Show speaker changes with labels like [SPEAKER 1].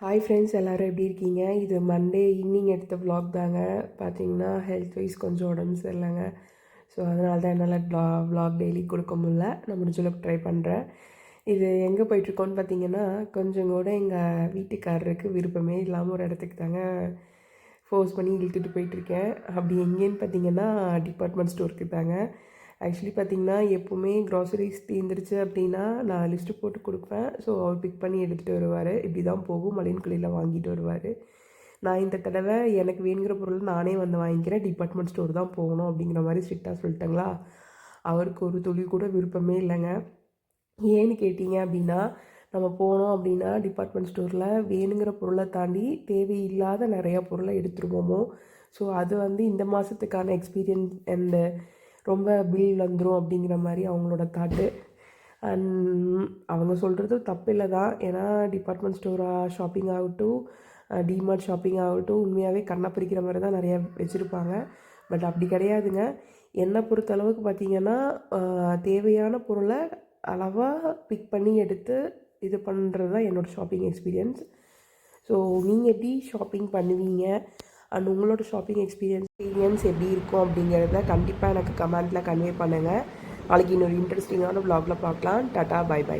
[SPEAKER 1] Hi friends, எல்லோரும் எப்படி இருக்கீங்க? இது மண்டே ஈவினிங் எடுத்த vlog தாங்க. பார்த்தீங்கன்னா ஹெல்த் வைஸ் கொஞ்சம் உடம்பு சரியில்லைங்க. ஸோ அதனால தான் என்னால் vlog டெய்லி கொடுக்க முடியல. நான் முடிஞ்ச அளவுக்கு ட்ரை பண்ணுறேன். இது எங்கே போயிட்டுருக்கோன்னு பார்த்தீங்கன்னா, கொஞ்சம் கூட எங்கள் வீட்டுக்காரருக்கு விருப்பமே இல்லாமல் ஒரு இடத்துக்கு தாங்க ஃபோர்ஸ் பண்ணி இழுத்துட்டு போயிட்டுருக்கேன். அப்படி எங்கேன்னு பார்த்தீங்கன்னா டிபார்ட்மெண்ட் ஸ்டோருக்கு தாங்க. ஆக்சுவலி பார்த்திங்கன்னா எப்போவுமே க்ராசரிஸ் தீர்ந்துருச்சு அப்படின்னா நான் லிஸ்ட்டு போட்டு கொடுப்பேன். ஸோ அவர் பிக் பண்ணி எடுத்துகிட்டு வருவார். இப்படி தான் போகும். மளிகைக்கடையில் வாங்கிட்டு வருவார். நான் இந்த தடவை எனக்கு வேணுங்கிற பொருள் நானே வந்து வாங்கிக்கிறேன். டிபார்ட்மெண்ட் ஸ்டோர் தான் போகணும் அப்படிங்கிற மாதிரி ஸ்ட்ரிக்டாக சொல்லிட்டாங்களா. அவருக்கு ஒரு துளி கூட விருப்பமே இல்லைங்க. ஏன்னு கேட்டிங்க அப்படின்னா, நம்ம போனோம் அப்படின்னா டிபார்ட்மெண்ட் ஸ்டோரில் வேணுங்கிற பொருளை தாண்டி தேவையில்லாத நிறையா பொருளை எடுத்துருவோமோ. ஸோ அது வந்து இந்த மாதத்துக்கான எக்ஸ்பீரியன்ஸ் அண்டு ரொம்ப பில் வந்துடும் அப்படிங்கிற மாதிரி அவங்களோட தாட்டு. அண்ட் அவங்க சொல்கிறது தப்பில்லை தான். ஏன்னா டிபார்ட்மெண்ட் ஸ்டோராக ஷாப்பிங் ஆகட்டும், டிமார்ட் ஷாப்பிங் ஆகட்டும், உண்மையாகவே கண்ணை பறிக்கிற மாதிரி தான் நிறையா வச்சுருப்பாங்க. பட் அப்படி கிடையாதுங்க. என்னை பொறுத்த அளவுக்கு பார்த்திங்கன்னா தேவையான பொருளை அளவாக பிக் பண்ணி எடுத்து இது பண்ணுறது தான் என்னோடய ஷாப்பிங் எக்ஸ்பீரியன்ஸ். ஸோ நீங்கள் எப்படி ஷாப்பிங் பண்ணுவீங்க அண்ட் உங்களோட ஷாப்பிங் எக்ஸ்பீரியன்ஸ் எப்படி இருக்கும் அப்படிங்கிறத கண்டிப்பாக எனக்கு கமெண்ட்டில் கன்வே பண்ணுங்கள். நாளைக்கு இன்னொரு இன்ட்ரெஸ்டிங்கான vlogல பார்க்கலாம். Tata, bye by.